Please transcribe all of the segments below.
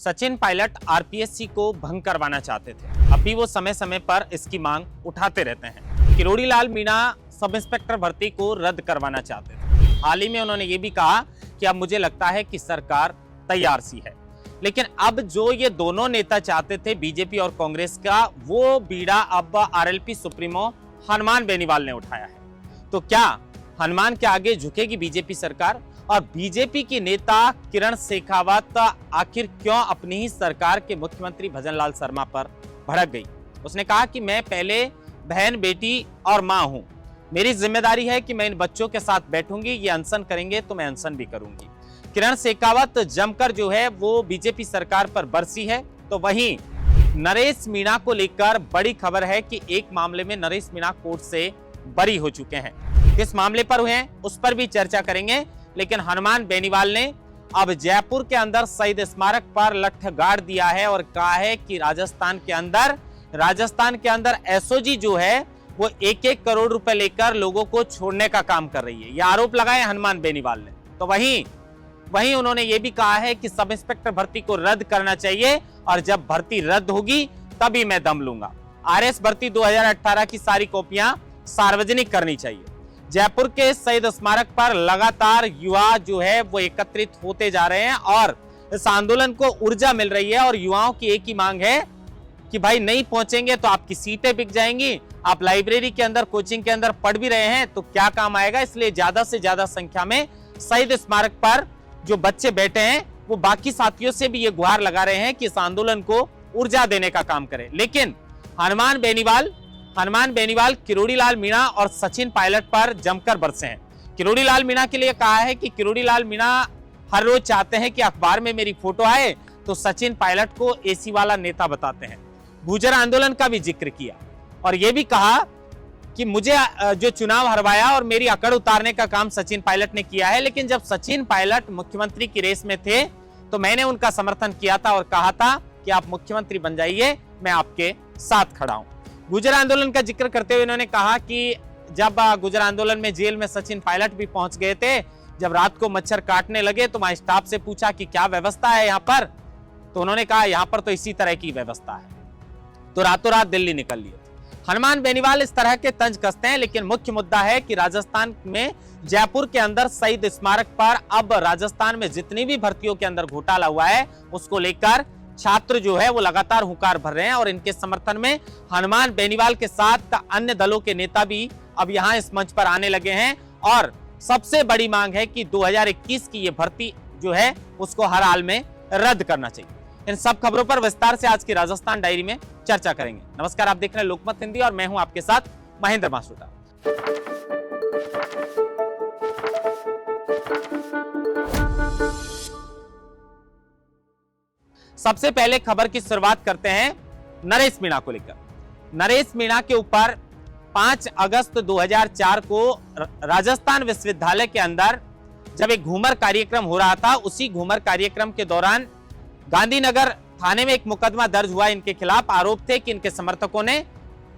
Sachin Pilot RPSC को भंग करवाना चाहते थे। अभी वो समय समय पर इसकी मांग उठाते रहते हैं। किरोड़ी लाल मीणा सब इंस्पेक्टर भर्ती को रद्द करवाना चाहते थे। हाल ही में उन्होंने ये भी कहा कि अब मुझे लगता है कि सरकार तैयार सी है। लेकिन अब जो ये दोनों नेता चाहते थे, बीजेपी और कांग्रेस का, वो बीड़ा अब आरएलपी सुप्रीमो हनुमान बेनीवाल ने उठाया है। तो क्या हनुमान के आगे झुकेगी बीजेपी सरकार? और बीजेपी की नेता किरण शेखावत आखिर क्यों अपनी ही सरकार के मुख्यमंत्री भजनलाल शर्मा पर भड़क गई? उसने कहा कि मैं पहले बहन, बेटी और मां हूं। मेरी जिम्मेदारी है कि मैं इन बच्चों के साथ बैठूंगी, ये अनशन करेंगे तो मैं अनशन भी करूंगी। किरण शेखावत जमकर जो है वो बीजेपी सरकार पर बरसी है। तो वहीं नरेश मीणा को लेकर बड़ी खबर है कि एक मामले में नरेश मीणा कोर्ट से बरी हो चुके हैं। किस मामले पर हुए हैं उस पर भी चर्चा करेंगे। लेकिन हनुमान बेनीवाल ने अब जयपुर के अंदर शहीद स्मारक पर लठ गाड़ दिया है और कहा है कि राजस्थान के अंदर एसओजी जो है वो 1-1 करोड़ रुपए लेकर लोगों को छोड़ने का काम कर रही है। यह आरोप लगाए हनुमान बेनीवाल ने। तो वहीं उन्होंने ये भी कहा है कि सब इंस्पेक्टर भर्ती को रद्द करना चाहिए और जब भर्ती रद्द होगी तभी मैं दम लूंगा। आरएस भर्ती 2018 की सारी कॉपियां सार्वजनिक करनी चाहिए। जयपुर के शहीद स्मारक पर लगातार युवा जो है वो एकत्रित होते जा रहे हैं और इस आंदोलन को ऊर्जा मिल रही है। और युवाओं की एक ही मांग है कि भाई नहीं पहुंचेंगे तो आपकी सीटें बिक जाएंगी। आप लाइब्रेरी के अंदर, कोचिंग के अंदर पढ़ भी रहे हैं तो क्या काम आएगा? इसलिए ज्यादा से ज्यादा संख्या में शहीद स्मारक पर जो बच्चे बैठे हैं वो बाकी साथियों से भी ये गुहार लगा रहे हैं कि इस आंदोलन को ऊर्जा देने का काम करें। लेकिन हनुमान बेनीवाल किरोड़ी लाल मीणा और सचिन पायलट पर जमकर बरसे हैं। किरोड़ी लाल मीणा के लिए कहा है कि किरोड़ी लाल मीणा हर रोज चाहते हैं कि अखबार में मेरी फोटो आए, तो सचिन पायलट को एसी वाला नेता बताते हैं। गुर्जर आंदोलन का भी जिक्र किया और यह भी कहा कि मुझे जो चुनाव हरवाया और मेरी अकड़ उतारने का काम सचिन पायलट ने किया है। लेकिन जब सचिन पायलट मुख्यमंत्री की रेस में थे तो मैंने उनका समर्थन किया था और कहा था कि आप मुख्यमंत्री बन जाइए, मैं आपके साथ खड़ा हूं। गुर्जर आंदोलन का जिक्र करते हुए उन्होंने कहा कि जब गुर्जर आंदोलन में जेल में सचिन पायलट भी पहुंच गए थे, जब रात को मच्छर काटने लगे तो मैं स्टाफ से पूछा कि क्या व्यवस्था है यहाँ पर, तो उन्होंने कहा यहाँ पर तो इसी तरह की व्यवस्था है। तो रातों रात दिल्ली निकल लिए थे। हनुमान बेनीवाल इस तरह के तंज कसते हैं। लेकिन मुख्य मुद्दा है कि राजस्थान में जयपुर के अंदर शहीद स्मारक पर अब राजस्थान में जितनी भी भर्तियों के अंदर घोटाला हुआ है उसको लेकर छात्र जो है वो लगातार हुंकार भर रहे हैं। और इनके समर्थन में हनुमान बेनीवाल के साथ अन्य दलों के नेता भी अब यहां इस मंच पर आने लगे हैं। और सबसे बड़ी मांग है कि 2021 की ये भर्ती जो है उसको हर हाल में रद्द करना चाहिए। इन सब खबरों पर विस्तार से आज की राजस्थान डायरी में चर्चा करेंगे। नमस्कार, आप देख रहे हैं लोकमत हिंदी और मैं हूं आपके साथ महेंद्र मासूदा। सबसे पहले खबर की शुरुआत करते हैं नरेश मीणा को लेकर। नरेश मीणा के ऊपर 5 अगस्त 2004 को राजस्थान विश्वविद्यालय के अंदर जब एक घूमर कार्यक्रम हो रहा था, उसी घूमर कार्यक्रम के दौरान गांधीनगर थाने में एक मुकदमा दर्ज हुआ इनके खिलाफ। आरोप थे कि इनके समर्थकों ने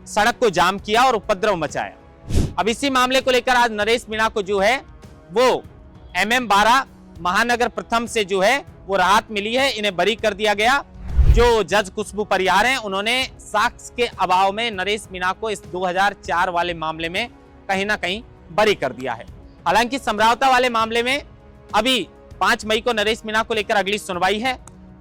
सड़क को जाम किया और उपद्रव मचाया। अब इसी मामले को लेकर आज नरेश मीणा को जो है वो MM 12 महानगर प्रथम से जो है वो राहत मिली है। इन्हें बरी कर दिया गया। जो जज खुशबू परिहार हैं उन्होंने साक्ष्य के अभाव में नरेश मीणा को इस 2004 वाले मामले में कहीं ना कहीं बरी कर दिया है। हालांकि समझौता वाले मामले में अभी 5 मई को नरेश मीणा को लेकर अगली सुनवाई है।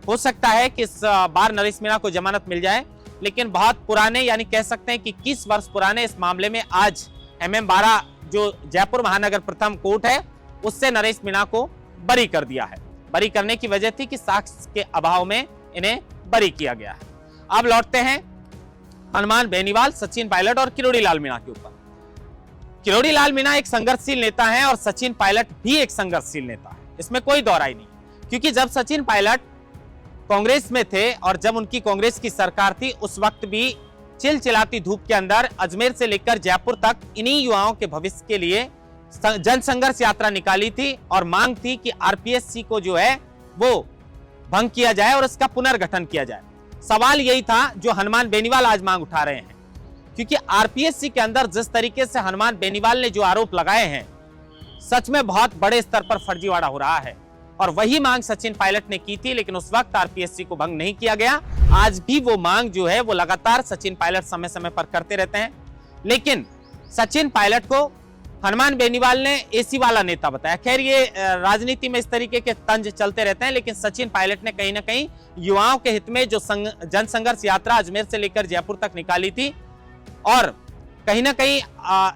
हो सकता है कि इस बार नरेश मीणा को जमानत मिल जाए। लेकिन बहुत पुराने, यानी कह सकते हैं कि 21 वर्ष पुराने इस मामले में आज MM 12 जो जयपुर महानगर प्रथम कोर्ट है उससे नरेश मीणा को बरी कर दिया है। बरी करने की वजह थी कि साक्ष्य के अभाव में इन्हें बरी किया गया है। अब लौटते हैं हनुमान बेनीवाल, सचिन पायलट और किरोड़ी लाल मीणा के ऊपर। किरोड़ी लाल मीणा एक संघर्षशील नेता है और सचिन पायलट भी एक संघर्षशील नेता है, इसमें कोई दौराई नहीं। क्योंकि जब सचिन पायलट कांग्रेस में थे और जब उनकी कांग्रेस की सरकार थी उस वक्त भी चिलचिलाती धूप के अंदर अजमेर से लेकर जयपुर तक इन्हीं युवाओं के भविष्य के लिए जनसंघर्ष यात्रा निकाली थी और मांग थी कि आरपीएससी को जो है वो भंग किया जाए और इसका पुनर्गठन किया जाए। सवाल यही था जो हनुमान बेनीवाल आज मांग उठा रहे हैं। क्योंकि आरपीएससी के अंदर जिस तरीके से हनुमान बेनीवाल ने जो आरोप लगाए हैं, सच में बहुत बड़े स्तर पर फर्जीवाड़ा हो रहा है। और वही मांग सचिन पायलट ने की थी, लेकिन उस वक्त आरपीएससी को भंग नहीं किया गया। आज भी वो मांग जो है वो लगातार सचिन पायलट समय समय पर करते रहते हैं, लेकिन सचिन पायलट को हनुमान बेनीवाल ने एसी वाला नेता बताया। खैर, ये राजनीति में इस तरीके के तंज चलते रहते हैं, लेकिन सचिन पायलट ने कहीं ना कहीं युवाओं के हित में जो जनसंघर्ष यात्रा अजमेर से लेकर जयपुर तक निकाली थी, और कहीं ना कहीं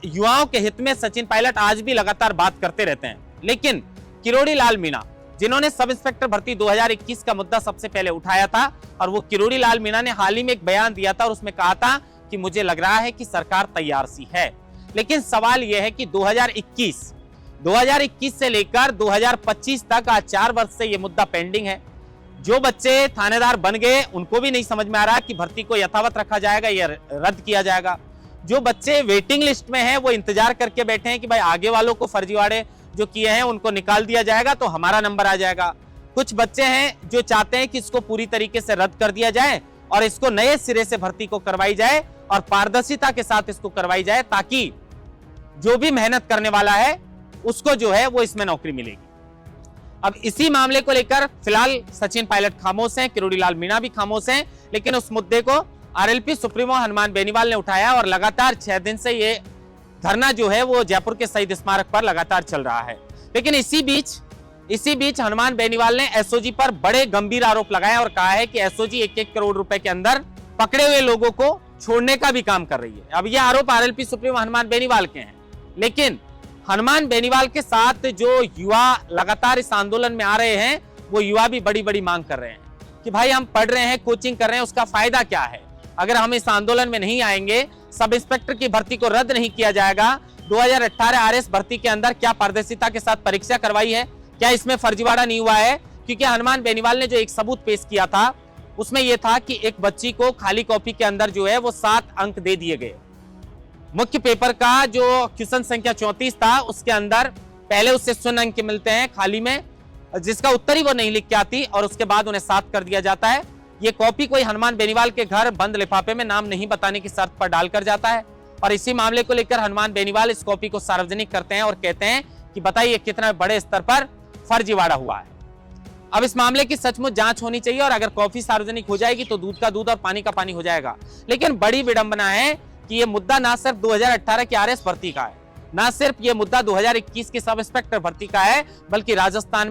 युवाओं के हित में सचिन पायलट आज भी लगातार बात करते रहते हैं। लेकिन किरोड़ी लाल मीणा, जिन्होंने सब इंस्पेक्टर भर्ती 2021 का मुद्दा सबसे पहले उठाया था, और वो किरोड़ी लाल मीणा ने हाल ही में एक बयान दिया था और उसमें कहा था कि मुझे लग रहा है कि सरकार तैयार सी है। लेकिन सवाल यह है कि 2021 से लेकर 2025 तक आज 4 वर्ष से यह मुद्दा पेंडिंग है। जो बच्चे थानेदार बन गए उनको भी नहीं समझ में आ रहा कि भर्ती को यथावत रखा जाएगा या रद्द किया जाएगा। जो बच्चे वेटिंग लिस्ट में हैं वो इंतजार करके बैठे हैं कि भाई आगे वालों को फर्जीवाड़े जो किए हैं उनको निकाल दिया जाएगा तो हमारा नंबर आ जाएगा। कुछ बच्चे हैं जो चाहते हैं कि इसको पूरी तरीके से रद्द कर दिया जाए और इसको नए सिरे से भर्ती को करवाई जाए और पारदर्शिता के साथ इसको करवाई जाए, ताकि जो भी मेहनत करने वाला है उसको जो है वो इसमें नौकरी मिलेगी। अब इसी मामले को लेकर फिलहाल सचिन पायलट खामोश हैं, किरोड़ी लाल मीणा भी खामोश हैं, लेकिन उस मुद्दे को आरएलपी सुप्रीमो हनुमान बेनीवाल ने उठाया और लगातार 6 दिन से ये धरना जो है वो जयपुर के शहीद स्मारक पर लगातार चल रहा है। लेकिन इसी बीच हनुमान बेनीवाल ने एसओजी पर बड़े गंभीर आरोप लगाए और कहा है कि एसओजी 1-1 करोड़ रुपए के अंदर पकड़े हुए लोगों को छोड़ने का भी काम कर रही है। अब ये आरोप आरएलपी सुप्रीमो हनुमान बेनीवाल के हैं, लेकिन हनुमान बेनीवाल के साथ जो युवा लगातार इस आंदोलन में आ रहे हैं वो युवा भी बड़ी बड़ी मांग कर रहे हैं कि भाई हम पढ़ रहे हैं, कोचिंग कर रहे हैं, उसका फायदा क्या है अगर हम इस आंदोलन में नहीं आएंगे। सब इंस्पेक्टर की भर्ती को रद्द नहीं किया जाएगा। 2018 आरएस भर्ती के अंदर क्या पारदर्शिता के साथ परीक्षा करवाई है, क्या इसमें फर्जीवाड़ा नहीं हुआ है? क्योंकि हनुमान बेनीवाल ने जो एक सबूत पेश किया था उसमें यह था कि एक बच्ची को खाली कॉपी के अंदर जो है वो 7 अंक दे दिए गए। मुख्य पेपर का जो क्वेश्चन संख्या 34 था उसके अंदर पहले उससे 0 अंक मिलते हैं खाली में, जिसका उत्तर ही वो नहीं लिख के आती, और उसके बाद उन्हें 7 कर दिया जाता है। ये कॉपी कोई हनुमान बेनीवाल के घर बंद लिफाफे में नाम नहीं बताने की शर्त पर डालकर जाता है, और इसी मामले को लेकर हनुमान बेनीवाल इस कॉपी को सार्वजनिक करते हैं और कहते हैं कि बताइए कितना बड़े स्तर पर फर्जीवाड़ा हुआ है। अब इस मामले की सचमुच जांच होनी चाहिए, और अगर कॉपी सार्वजनिक हो जाएगी तो दूध का दूध और पानी का पानी हो जाएगा। लेकिन बड़ी विडंबना है कि यह मुद्दा ना सिर्फ 2018 की आरएस भर्ती का है, ना सिर्फ यह मुद्दा 2021 की सब इंस्पेक्टर भर्ती का है, बल्कि राजस्थान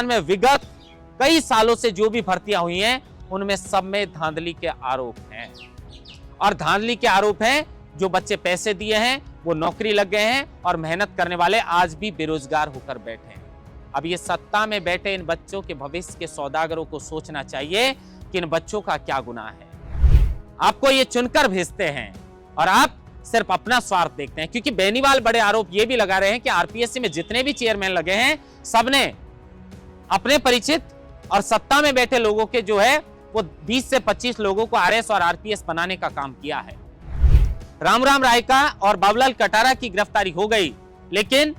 में विगत कई सालों से जो भी भर्तियां हुई हैं उनमें सब में धांधली के आरोप हैं। और धांधली के आरोप हैं, जो बच्चे पैसे दिए हैं वो नौकरी लग गए हैं और मेहनत करने वाले आज भी बेरोजगार होकर बैठे हैं। अब ये सत्ता में बैठे इन बच्चों के भविष्य के सौदागरों को सोचना चाहिए कि इन बच्चों का क्या गुनाह है। आपको ये चुनकर भेजते हैं और आप सिर्फ अपना स्वार्थ देखते हैं। क्योंकि बेनीवाल बड़े आरोप ये भी लगा रहे हैं कि आरपीएससी में जितने भी चेयरमैन लगे हैं सबने अपने परिचित और सत्ता में बैठे लोगों के जो है वो 20 से 25 लोगों को आरएस और आरपीएस बनाने का काम किया है। रामराम रायका और बाबूलाल कटारा की गिरफ्तारी हो गई, लेकिन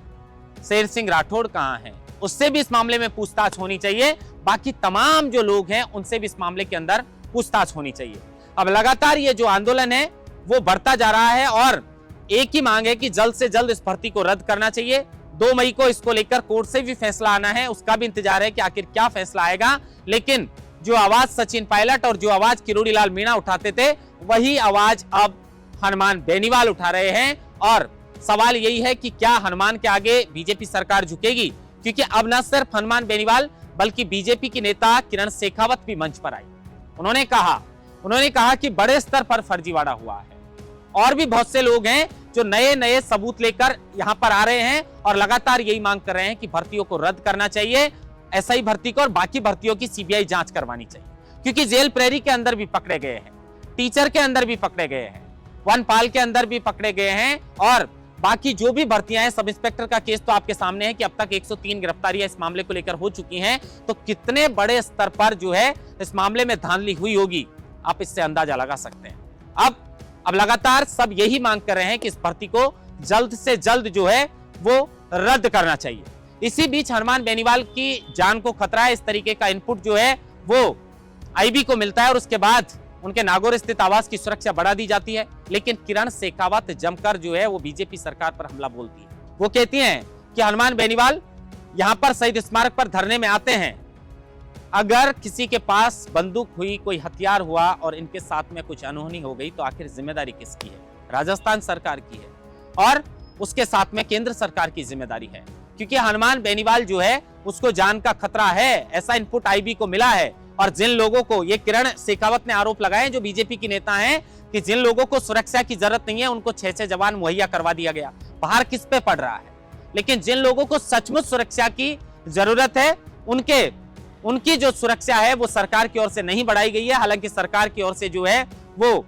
शेर सिंह राठौड़ कहां है? उससे भी इस मामले में पूछताछ होनी चाहिए। बाकी तमाम जो लोग हैं उनसे भी इस मामले के अंदर पूछताछ होनी चाहिए। अब लगातार ये जो आंदोलन है वो बढ़ता जा रहा है और एक ही मांग है कि जल्द से जल्द इस भर्ती को रद्द करना चाहिए। 2 मई को इसको लेकर कोर्ट से भी फैसला आना है, उसका भी इंतजार है कि आखिर क्या फैसला आएगा। लेकिन जो आवाज सचिन पायलट और जो आवाज किरोड़ी लाल मीणा उठाते थे वही आवाज अब हनुमान बेनीवाल उठा रहे हैं। और सवाल यही है कि क्या हनुमान के आगे बीजेपी सरकार झुकेगी? क्योंकि अब न सिर्फ हनुमान बेनीवाल बल्कि बीजेपी की नेता किरण शेखावत भी मंच पर आई। उन्होंने कहा कि बड़े स्तर पर फर्जीवाड़ा हुआ है। और भी बहुत से लोग हैं जो नए नए सबूत लेकर यहां पर आ रहे हैं और लगातार यही मांग कर रहे हैं कि भर्तियों को रद्द करना चाहिए, एसआई भर्ती को और बाकी भर्तियों की सीबीआई जांच करवानी चाहिए। क्योंकि जेल प्रेरी के अंदर भी पकड़े गए हैं, टीचर के अंदर भी पकड़े गए हैं, वनपाल के अंदर भी पकड़े गए हैं, और बाकी जो भी भर्तियां हैं, सब इंस्पेक्टर का केस तो आपके सामने है कि अब तक 103 गिरफ्तारियां इस मामले को लेकर हो चुकी हैं। तो कितने बड़े स्तर पर जो है इस मामले में धांधली हुई होगी, आप इससे अंदाजा लगा सकते हैं। अब लगातार सब यही मांग कर रहे हैं कि इस भर्ती को जल्द से जल्द जो है वो रद्द करना चाहिए। इसी बीच हनुमान बेनीवाल की जान को खतरा है। इस तरीके का इनपुट जो है वो आईबी को मिलता है और उसके बाद उनके नागौर स्थित आवास की सुरक्षा बढ़ा दी जाती है। लेकिन किरण शेखावत जमकर जो है वो बीजेपी सरकार पर हमला बोलती है। वो कहती हैं कि हनुमान बेनीवाल यहां पर शहीद स्मारक पर धरने में आते हैं, अगर किसी के पास बंदूक हुई, कोई हथियार हुआ और इनके साथ में कुछ अनहोनी हो गई, तो आखिर जिम्मेदारी किसकी है? राजस्थान सरकार की है और उसके साथ में केंद्र सरकार की जिम्मेदारी है, क्योंकि हनुमान बेनीवाल जो है उसको जान का खतरा है, ऐसा इनपुट आईबी को मिला है। और जिन लोगों को, ये किरण शेखावत ने आरोप लगाए जो बीजेपी की नेता हैं, कि जिन लोगों को सुरक्षा की जरूरत नहीं है उनको 6-6 जवान मुहैया करवा दिया गया। बाहर किस पे पड़ रहा है? लेकिन जिन लोगों को सचमुच सुरक्षा की जरूरत है, उनकी जो सुरक्षा है वो सरकार की ओर से नहीं बढ़ाई गई है। हालांकि सरकार की ओर से जो है वो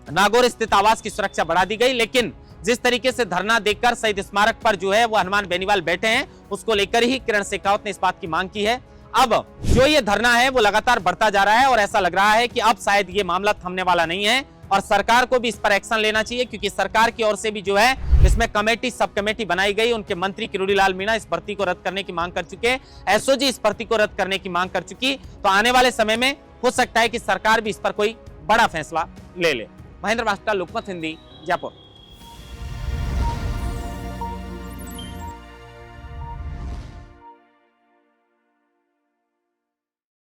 नागौर स्थित आवास की सुरक्षा बढ़ा दी गई, लेकिन जिस तरीके से धरना देकर शहीद स्मारक पर जो है वो हनुमान बेनीवाल बैठे हैं, उसको लेकर ही किरण शेखावत ने इस बात की मांग की है। अब जो ये धरना है वो लगातार बढ़ता जा रहा है और ऐसा लग रहा है कि अब शायद ये मामला थमने वाला नहीं है और सरकार को भी इस पर एक्शन लेना चाहिए, क्योंकि सरकार की ओर से भी जो है इसमें कमेटी, सब कमेटी बनाई गई। उनके मंत्री किरोड़ी लाल मीणा इस भर्ती को रद्द करने की मांग कर चुके, एसओजी इस भर्ती को रद्द करने की मांग कर चुकी। तो आने वाले समय में हो सकता है कि सरकार भी इस पर कोई बड़ा फैसला ले ले। महेंद्र भास्कर, लोकमत हिंदी, जयपुर।